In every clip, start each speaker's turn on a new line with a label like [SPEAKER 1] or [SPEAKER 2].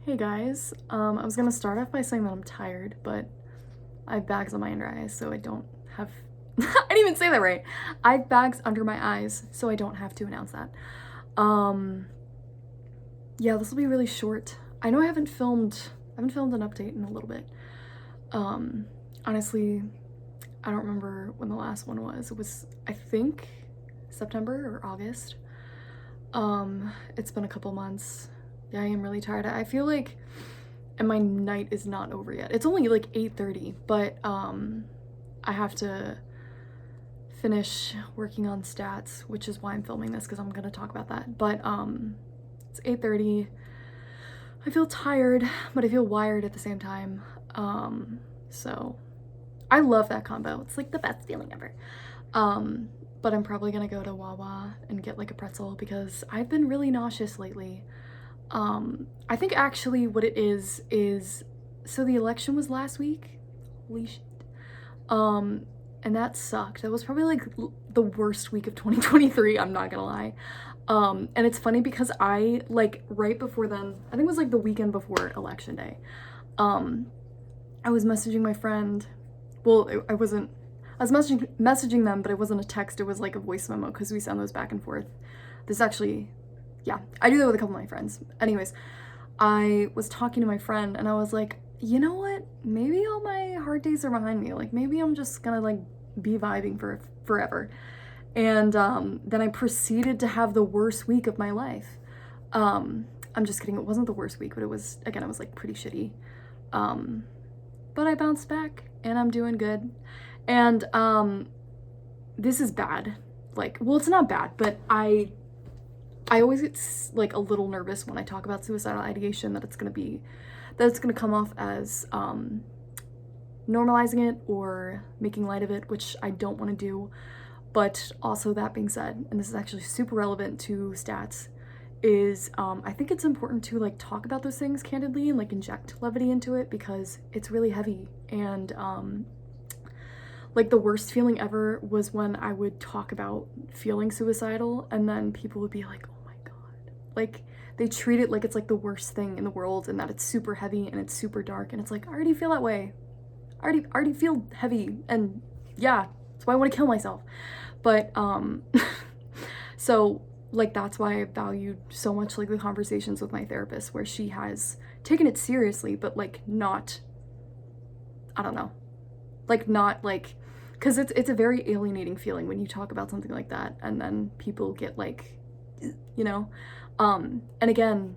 [SPEAKER 1] Hey guys, I was gonna start off by saying that I'm tired, but I have bags on my under eyes, so I don't have. I didn't even say that right. I have bags under my eyes, so I don't have to announce that. Um, yeah, this will be really short. I know I haven't filmed an update in a little bit. Honestly, I don't remember when the last one was. It was, I think, September or August. It's been a couple months. Yeah, I am really tired. I feel like, and my night is not over yet. It's only like 8:30, but I have to finish working on stats, which is why I'm filming this, because I'm gonna talk about that. But it's 8:30. I feel tired, but I feel wired at the same time. So I love that combo. It's like the best feeling ever. But I'm probably gonna go to Wawa and get like a pretzel because I've been really nauseous lately. I think actually what it is, so the election was last week. Holy shit. And that sucked. That was probably like the worst week of 2023, I'm not gonna lie. And it's funny because I, like, right before then, I think it was like the weekend before election day, I was messaging my friend. Well, I was messaging them, but it wasn't a text, it was like a voice memo because we send those back and forth. This actually, yeah, I do that with a couple of my friends. Anyways, I was talking to my friend and I was like, you know what? Maybe all my hard days are behind me. Like, maybe I'm just gonna like be vibing for forever. And then I proceeded to have the worst week of my life. I'm just kidding. It wasn't the worst week, but it was, again, it was like pretty shitty. But I bounced back and I'm doing good. And this is bad. Like, well, it's not bad, but I always get like a little nervous when I talk about suicidal ideation that it's gonna come off as normalizing it or making light of it, which I don't want to do. But also, that being said, and this is actually super relevant to stats, is I think it's important to like talk about those things candidly and like inject levity into it because it's really heavy. And like the worst feeling ever was when I would talk about feeling suicidal and then people would be like, oh my God. Like, they treat it like it's like the worst thing in the world and that it's super heavy and it's super dark. And it's like, I already feel that way. I already feel heavy. And yeah, that's why I want to kill myself. But so like that's why I valued so much like the conversations with my therapist where she has taken it seriously, but like not, I don't know, like not like, because it's a very alienating feeling when you talk about something like that and then people get like, you know, and again,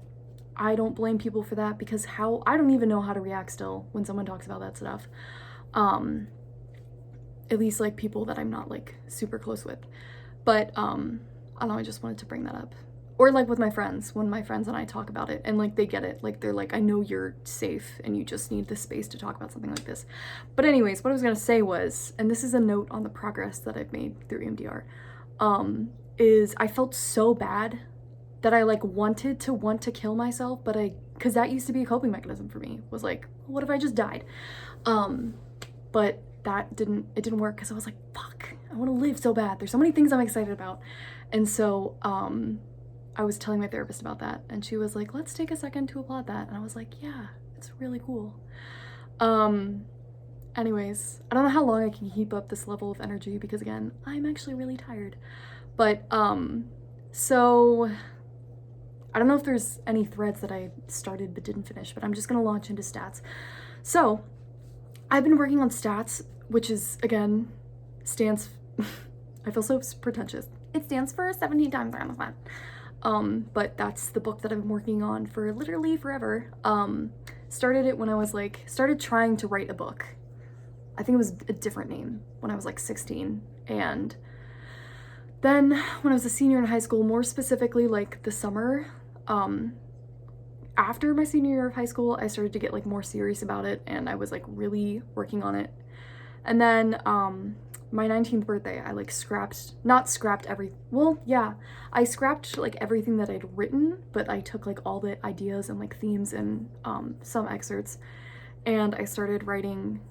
[SPEAKER 1] I don't blame people for that because I don't even know how to react still when someone talks about that stuff. At least like people that I'm not like super close with. But I don't know, I just wanted to bring that up. Or like with my friends, when my friends and I talk about it and like they get it, like they're like, I know you're safe and you just need the space to talk about something like this. But anyways, what I was gonna say was, and this is a note on the progress that I've made through EMDR, is I felt so bad that I like want to kill myself, but because that used to be a coping mechanism for me, was like, what if I just died? But it didn't work because I was like, fuck, I want to live so bad. There's so many things I'm excited about. And so I was telling my therapist about that and she was like, let's take a second to applaud that. And I was like, yeah, it's really cool. Anyways, I don't know how long I can keep up this level of energy because again, I'm actually really tired. But so I don't know if there's any threads that I started but didn't finish, but I'm just gonna launch into stats. So I've been working on stats, which is, again, I feel so pretentious. It stands for 17 times around the sun. But that's the book that I've been working on for literally forever. Started it when I was like, started trying to write a book. I think it was a different name when I was like 16. And then when I was a senior in high school, more specifically like the summer, after my senior year of high school, I started to get like more serious about it and I was like really working on it. And then my 19th birthday, I like I scrapped like everything that I'd written, but I took like all the ideas and like themes and some excerpts and I started writing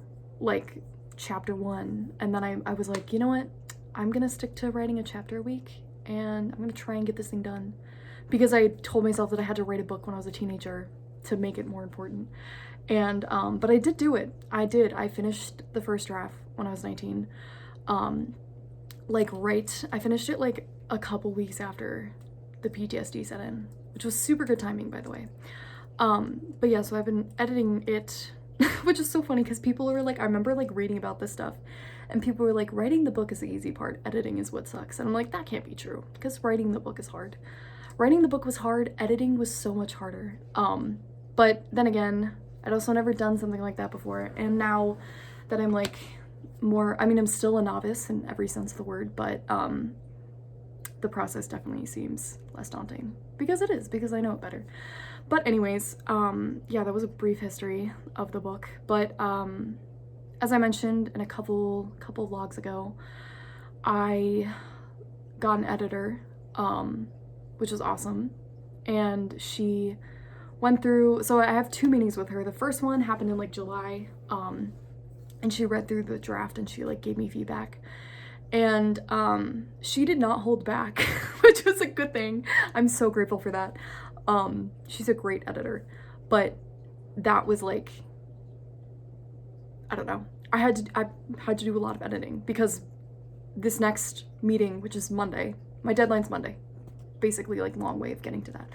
[SPEAKER 1] like chapter 1. And then I was like, you know what? I'm gonna stick to writing a chapter a week and I'm gonna try and get this thing done. Because I told myself that I had to write a book when I was a teenager to make it more important. And but I did do it. I finished the first draft when I was 19. I finished it like a couple weeks after the PTSD set in, which was super good timing, by the way. But yeah, so I've been editing it, which is so funny because people were like, I remember like reading about this stuff and people were like, writing the book is the easy part, editing is what sucks. And I'm like, that can't be true because writing the book is hard. Writing the book was hard, editing was so much harder. But then again, I'd also never done something like that before. And now that I'm like I'm still a novice in every sense of the word, but the process definitely seems less daunting because it is, because I know it better. But anyways, yeah, that was a brief history of the book. But as I mentioned in a couple vlogs ago, I got an editor, which was awesome. And she went through, so I have 2 meetings with her. The first one happened in like July, and she read through the draft and she like gave me feedback. And she did not hold back, which was a good thing. I'm so grateful for that. She's a great editor, but that was like, I don't know. I had to do a lot of editing because this next meeting, which is Monday, my deadline's Monday, basically like long way of getting to that.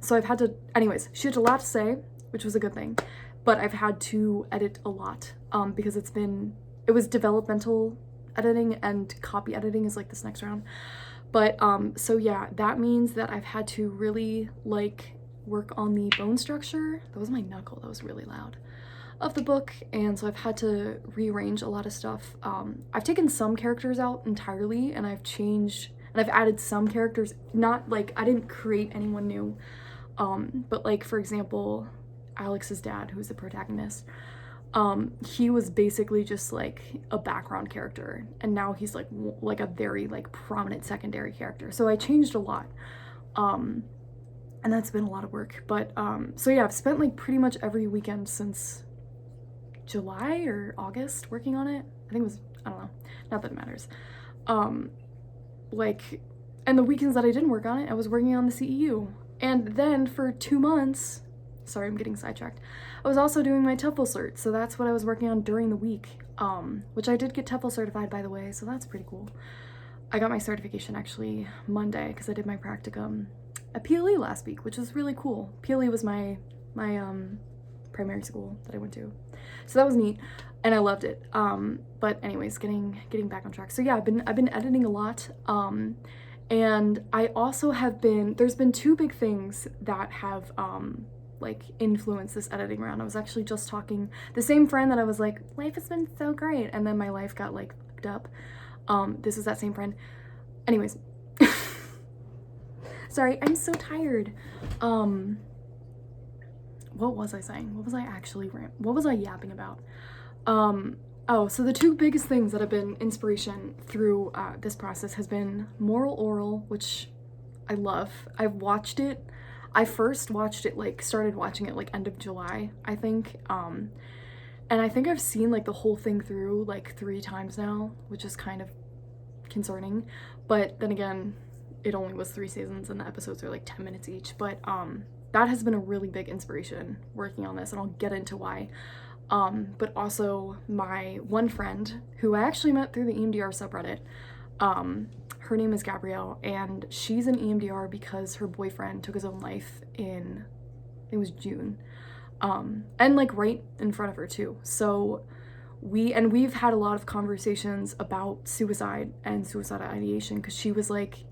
[SPEAKER 1] So I've had to, anyways, she had a lot to say, which was a good thing, but I've had to edit a lot, because it was developmental editing and copy editing is like this next round. But, so yeah, that means that I've had to really like work on the bone structure. That was my knuckle, that was really loud, of the book. And so I've had to rearrange a lot of stuff. I've taken some characters out entirely and I've changed, and I've added some characters, not like, I didn't create anyone new. But like, for example, Alex's dad, who's the protagonist, he was basically just like a background character, and now he's like a very like prominent secondary character. So I changed a lot, and that's been a lot of work. But so yeah, I've spent like pretty much every weekend since July or August working on it. I think it was, I don't know, not that it matters. And the weekends that I didn't work on it, I was working on the CEU. And then for 2 months, sorry, I'm getting sidetracked, I was also doing my TOEFL cert, so that's what I was working on during the week, which I did get TOEFL certified, by the way, so that's pretty cool. I got my certification actually Monday because I did my practicum at PLE last week, which was really cool. PLE was my primary school that I went to, so that was neat, and I loved it. But anyways, getting back on track. So yeah, I've been editing a lot, and I also have there's been 2 big things that have like influenced this editing round. I was actually just talking, the same friend that I was like, life has been so great, and then my life got like fucked up. This is that same friend. Anyways, sorry, I'm so tired. What was I saying? What was I yapping about? Oh, so the 2 biggest things that have been inspiration through this process has been Moral Oral, which I love. I've watched it. I first watched it, started watching it end of July, I think. And I think I've seen the whole thing through 3 times now, which is kind of concerning. But then again, it only was 3 seasons and the episodes are 10 minutes each. But that has been a really big inspiration working on this, and I'll get into why. But also my one friend who I actually met through the EMDR subreddit, her name is Gabrielle, and she's an EMDR because her boyfriend took his own life in, it was June, and right in front of her too. So we've had a lot of conversations about suicide and suicidal ideation, because she was like,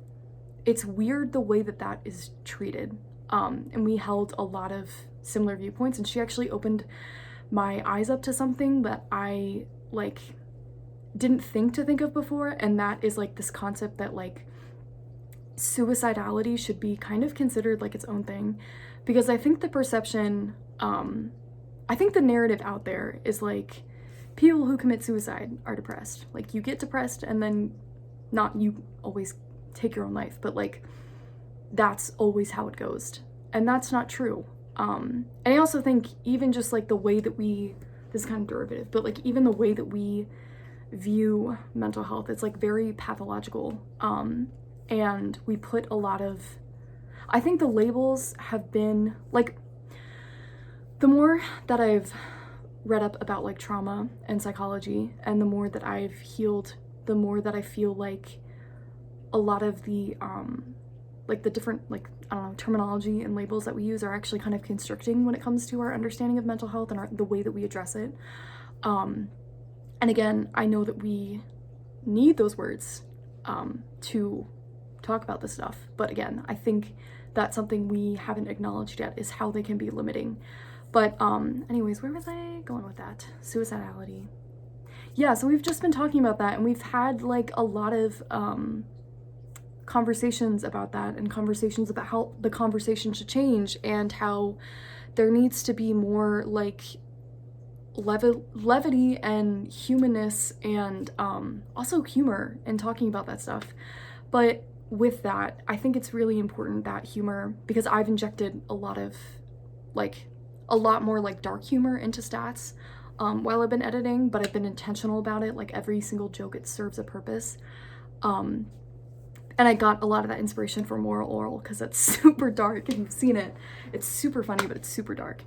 [SPEAKER 1] it's weird the way that is treated, and we held a lot of similar viewpoints, and she actually opened my eyes up to something that I didn't think of before, and that is this concept that suicidality should be kind of considered its own thing, because I think the perception, I think the narrative out there is people who commit suicide are depressed. You get depressed and then not you always take your own life, but that's always how it goes, and that's not true. And I also think even just the way that this is kind of derivative, but even the way that we view mental health, it's very pathological, and we put a lot of, I think the labels have been the more that I've read up about like trauma and psychology, and the more that I've healed, the more that I feel like a lot of the like the different, like, I don't know, terminology and labels that we use are actually kind of constricting when it comes to our understanding of mental health and the way that we address it. And again, I know that we need those words to talk about this stuff, but again, I think that's something we haven't acknowledged yet, is how they can be limiting. But anyways, where was I going with that? Suicidality. Yeah, so we've just been talking about that, and we've had like a lot of conversations about that, and conversations about how the conversation should change, and how there needs to be more like levity and humanness, and also humor in talking about that stuff. But with that, I think it's really important, that humor, because I've injected a lot more like dark humor into stats while I've been editing, but I've been intentional about it. Like every single joke, it serves a purpose. And I got a lot of that inspiration from Moral Oral, because it's super dark. If you've seen it, it's super funny, but it's super dark.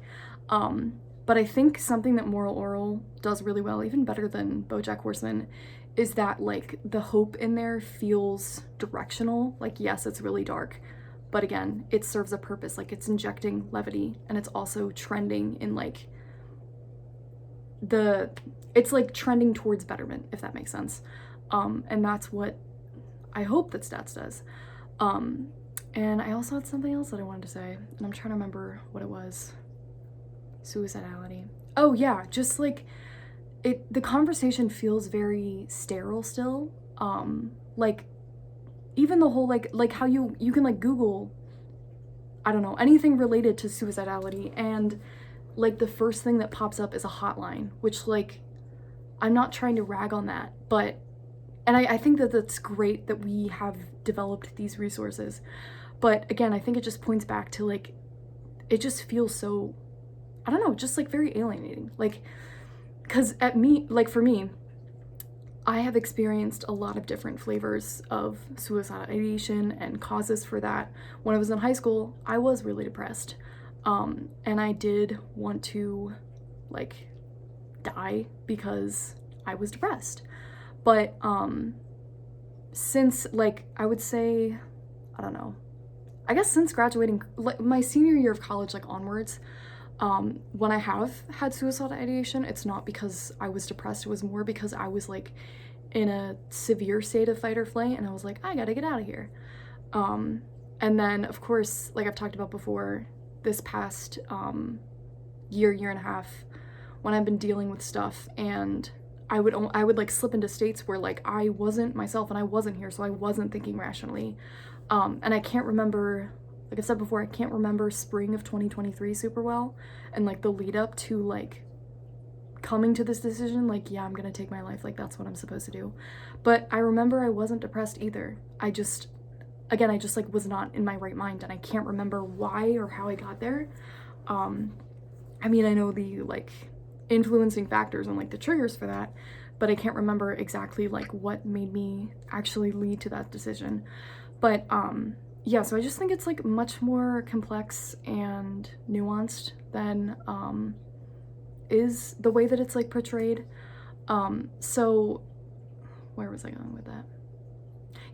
[SPEAKER 1] But I think something that Moral Oral does really well, even better than BoJack Horseman, is that like the hope in there feels directional. Like, yes, it's really dark, but again, it serves a purpose. Like, it's injecting levity, and it's also trending in like it's like trending towards betterment, if that makes sense. And that's what I hope that stats does. And I also had something else that I wanted to say, and I'm trying to remember what it was. Suicidality. Oh yeah, just like the conversation feels very sterile still. Like even the whole like how you can like Google, I don't know, anything related to suicidality, and like the first thing that pops up is a hotline, which like I'm not trying to rag on that, but and I think that that's great that we have developed these resources. But again, I think it just points back to like, it just feels so, I don't know, just like very alienating. Like, because for me, I have experienced a lot of different flavors of suicidal ideation and causes for that. When I was in high school, I was really depressed. And I did want to like die because I was depressed. But since like, I would say, I don't know, I guess since graduating, like my senior year of college, like onwards, when I have had suicidal ideation, it's not because I was depressed, it was more because I was like in a severe state of fight or flight, and I was like, I gotta get out of here. And then of course, like I've talked about before, this past year and a half, when I've been dealing with stuff, and I would like slip into states where like I wasn't myself and I wasn't here, so I wasn't thinking rationally. And I can't remember, like I said before, I can't remember spring of 2023 super well, and like the lead up to like coming to this decision, like, yeah, I'm gonna take my life, like that's what I'm supposed to do. But I remember I wasn't depressed either. I just like was not in my right mind, and I can't remember why or how I got there. I mean, I know the like influencing factors and like the triggers for that, but I can't remember exactly like what made me actually lead to that decision. But yeah, so I just think it's like much more complex and nuanced than is the way that it's like portrayed. So where was I going with that?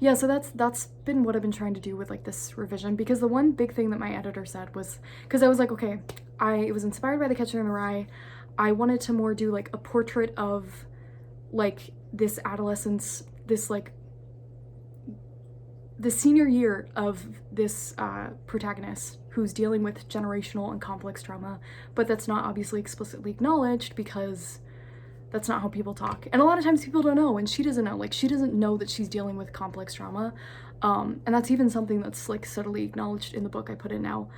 [SPEAKER 1] Yeah, so that's been what I've been trying to do with like this revision, because the one big thing that my editor said was, because I was like, okay, it was inspired by The Catcher in the Rye. I wanted to more do like a portrait of like this adolescence, this like the senior year of this protagonist who's dealing with generational and complex trauma, but that's not obviously explicitly acknowledged because that's not how people talk. And a lot of times people don't know, and she doesn't know. Like, she doesn't know that she's dealing with complex trauma. And that's even something that's like subtly acknowledged in the book I put in now.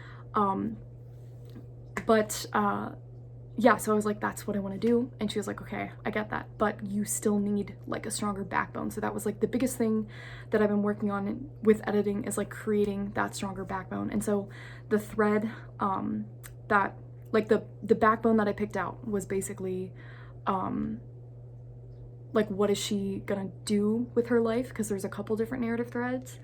[SPEAKER 1] Yeah, so I was like, that's what I want to do. And she was like, okay, I get that, but you still need like a stronger backbone. So that was like the biggest thing that I've been working on with editing, is like creating that stronger backbone. And so the thread that like the backbone that I picked out was basically like, what is she gonna do with her life? Because there's a couple different narrative threads.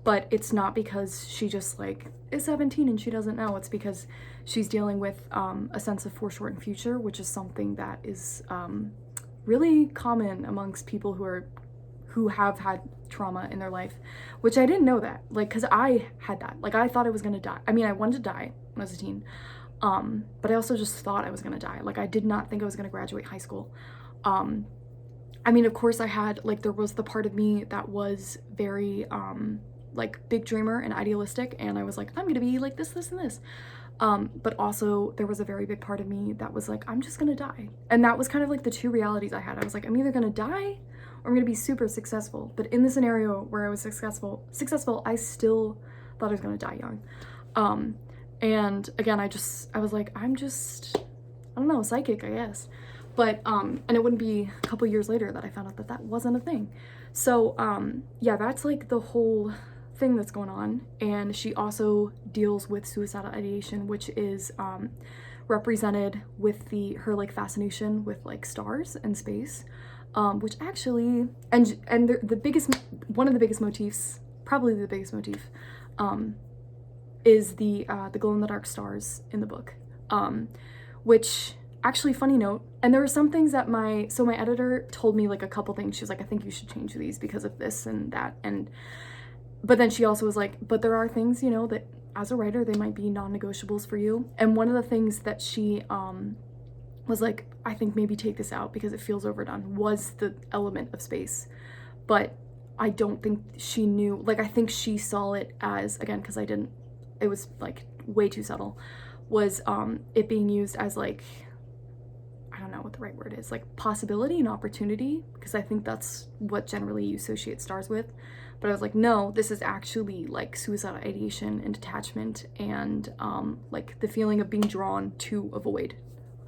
[SPEAKER 1] but it's not because she just like is 17 and she doesn't know. It's because she's dealing with a sense of foreshortened future, which is something that is really common amongst people who have had trauma in their life, which I didn't know that, like, because I had that. Like, I thought I was gonna die. I mean, I wanted to die when I was a teen, but I also just thought I was gonna die. Like, I did not think I was gonna graduate high school. I mean, of course I had, like, there was the part of me that was very, like, big dreamer and idealistic, and I was like, I'm gonna be like this, this, and this. But also there was a very big part of me that was like, I'm just gonna die. And that was kind of like the two realities I had. I was like, I'm either gonna die or I'm gonna be super successful. But in the scenario where I was successful, I still thought I was gonna die young. And again, I was like, I'm just, I don't know, psychic, I guess. But, and it wouldn't be a couple years later that I found out that that wasn't a thing. So, yeah, that's like the whole thing that's going on. And she also deals with suicidal ideation, which is represented with her like fascination with like stars and space, which actually, and the biggest, one of the biggest motifs, probably the biggest motif, is the glow-in-the-dark stars in the book, which actually, funny note, and there were some things that my editor told me, like a couple things. She was like, I think you should change these because of this and that, but then she also was like, but there are things, you know, that as a writer, they might be non-negotiables for you. And one of the things that she was like, I think maybe take this out because it feels overdone, was the element of space. But I don't think she knew, like, I think she saw it as, again, because I didn't, it was like way too subtle, was it being used as like, I don't know what the right word is, like possibility and opportunity, because I think that's what generally you associate stars with. But I was like, no, this is actually like suicidal ideation and detachment and like the feeling of being drawn to a void.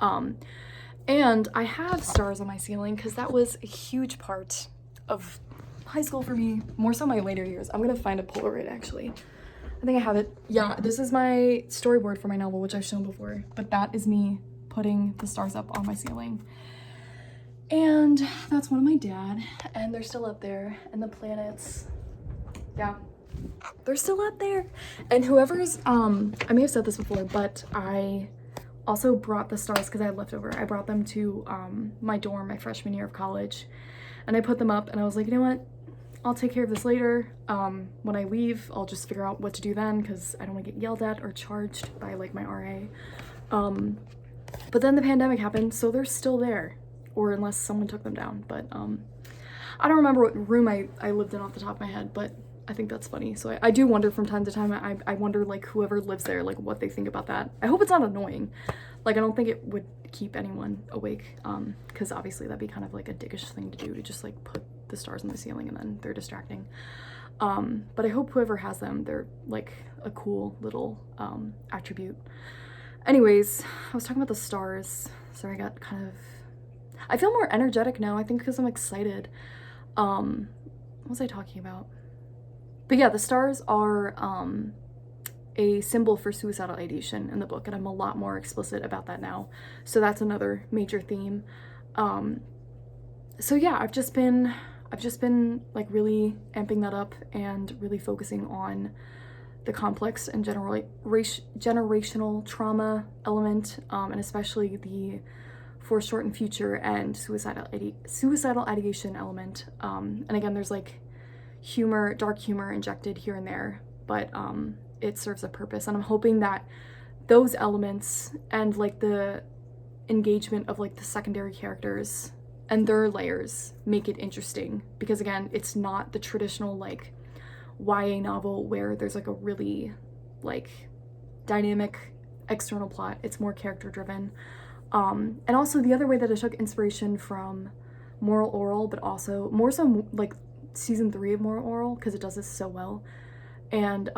[SPEAKER 1] And I have stars on my ceiling because that was a huge part of high school for me, more so my later years. I'm gonna find a Polaroid actually. I think I have it. Yeah, this is my storyboard for my novel, which I've shown before, but that is me putting the stars up on my ceiling. And that's one of my dad, and they're still up there, and the planets, yeah, they're still up there. And whoever's, I may have said this before, but I also brought the stars because I had leftover. I brought them to my dorm my freshman year of college, and I put them up, and I was like, you know what? I'll take care of this later. When I leave, I'll just figure out what to do then because I don't want to get yelled at or charged by like my RA. But then the pandemic happened, so they're still there, or unless someone took them down. But I don't remember what room I lived in off the top of my head, but I think that's funny. So I do wonder from time to time, I wonder like whoever lives there, like what they think about that. I hope it's not annoying. Like I don't think it would keep anyone awake, because obviously that'd be kind of like a dickish thing to do, to just like put the stars on the ceiling and then they're distracting. But I hope whoever has them, they're like a cool little attribute. Anyways, I was talking about the stars. Sorry, I got kind of, I feel more energetic now, I think because I'm excited. What was I talking about? But yeah, the stars are a symbol for suicidal ideation in the book, and I'm a lot more explicit about that now. So that's another major theme. So yeah, I've just been like really amping that up and really focusing on the complex and generational trauma element, and especially the foreshortened future and suicidal ideation element. And again, there's like humor, dark humor injected here and there, but it serves a purpose. And I'm hoping that those elements and like the engagement of like the secondary characters and their layers make it interesting, because again, it's not the traditional like YA novel where there's like a really like dynamic external plot. It's more character driven. And also the other way that I took inspiration from Moral Oral, but also more so like season 3 of Moral Oral, because it does this so well. And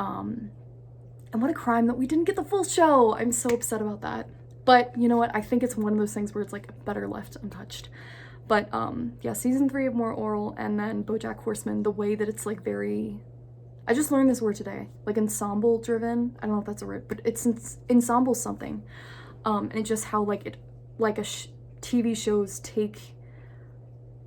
[SPEAKER 1] what a crime that we didn't get the full show. I'm so upset about that. But you know what? I think it's one of those things where it's like better left untouched. But yeah, season 3 of Moral Oral, and then BoJack Horseman, the way that it's like very, I just learned this word today, like ensemble driven. I don't know if that's a word, but it's ensemble something. And it's just how like it, like TV shows take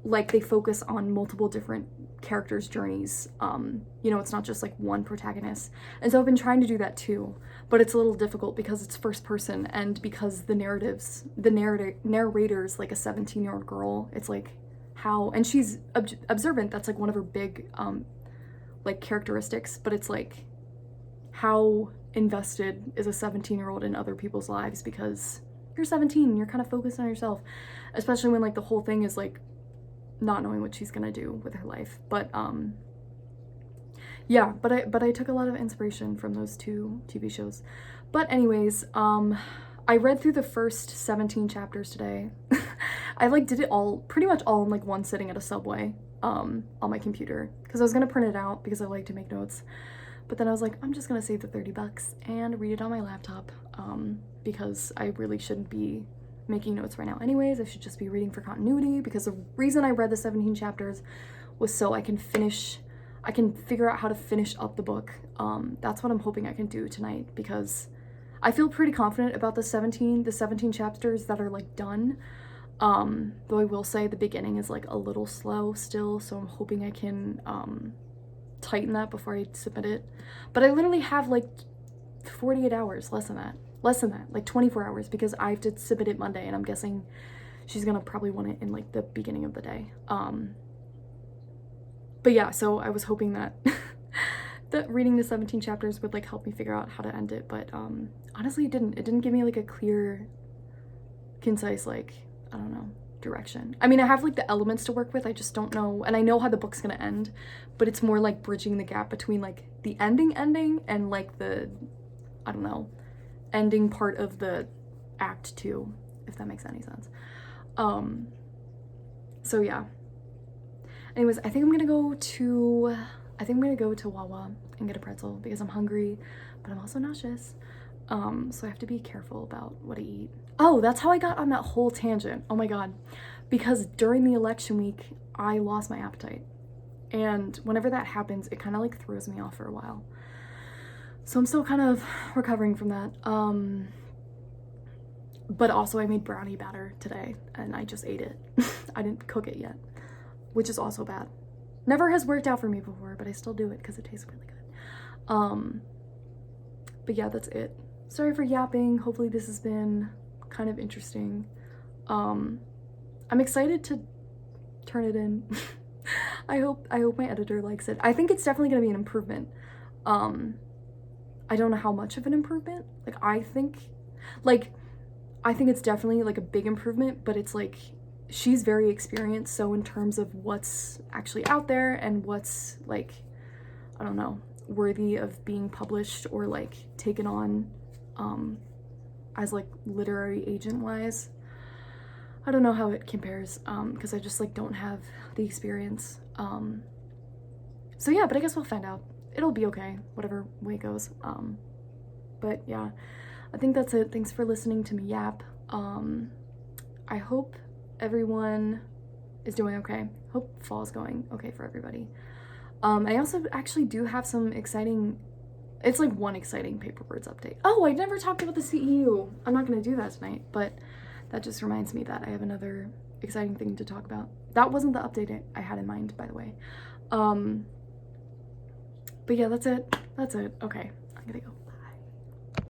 [SPEAKER 1] like they focus on multiple different characters' journeys. You know, it's not just like one protagonist. And so I've been trying to do that too, but it's a little difficult because it's first person and because the narrator's like a 17-year-old girl. It's like how, and she's observant. That's like one of her big like characteristics, but it's like how invested is a 17-year-old in other people's lives, because you're 17, you're kind of focused on yourself, especially when like the whole thing is like not knowing what she's gonna do with her life. But yeah, but I took a lot of inspiration from those two TV shows. But anyways, I read through the first 17 chapters today. I like did it all, pretty much all in like one sitting at a Subway on my computer, because I was gonna print it out because I like to make notes. But then I was like, I'm just gonna save the 30 bucks and read it on my laptop, because I really shouldn't be making notes right now anyways. I should just be reading for continuity, because the reason I read the 17 chapters was so I can figure out how to finish up the book. That's what I'm hoping I can do tonight, because I feel pretty confident about the 17 chapters that are like done. Though I will say the beginning is like a little slow still, so I'm hoping I can tighten that before I submit it. But I literally have like 48 hours, less than that, like 24 hours, because I have to submit it Monday, and I'm guessing she's gonna probably want it in like the beginning of the day. But yeah, so I was hoping that that reading the 17 chapters would like help me figure out how to end it, but honestly it didn't give me like a clear, concise, like, I don't know, direction. I mean, I have like the elements to work with, I just don't know, and I know how the book's gonna end, but it's more like bridging the gap between like the ending and like the, I don't know, ending part of the act 2, if that makes any sense. So yeah. Anyways, I think I'm gonna go to Wawa and get a pretzel because I'm hungry, but I'm also nauseous. So I have to be careful about what I eat. Oh, that's how I got on that whole tangent. Oh my god. Because during the election week, I lost my appetite. And whenever that happens, it kind of like throws me off for a while. So I'm still kind of recovering from that. But also I made brownie batter today and I just ate it. I didn't cook it yet, which is also bad. Never has worked out for me before, but I still do it because it tastes really good. But yeah, that's it. Sorry for yapping. Hopefully this has been kind of interesting. I'm excited to turn it in. I hope my editor likes it. I think it's definitely gonna be an improvement. I don't know how much of an improvement. I think it's definitely like a big improvement, but it's like she's very experienced, so in terms of what's actually out there and what's like, I don't know, worthy of being published or like taken on as like literary agent wise, I don't know how it compares, because I just like don't have the experience. So yeah, but I guess we'll find out. It'll be okay, whatever way it goes. But yeah, I think that's it. Thanks for listening to me yap. I hope everyone is doing okay. Hope fall's going okay for everybody. I also actually do have some exciting, it's like one exciting Paperbirds update. Oh, I never talked about the CEU. I'm not gonna do that tonight, but that just reminds me that I have another exciting thing to talk about. That wasn't the update I had in mind, by the way. But yeah, that's it. Okay, I'm gonna go.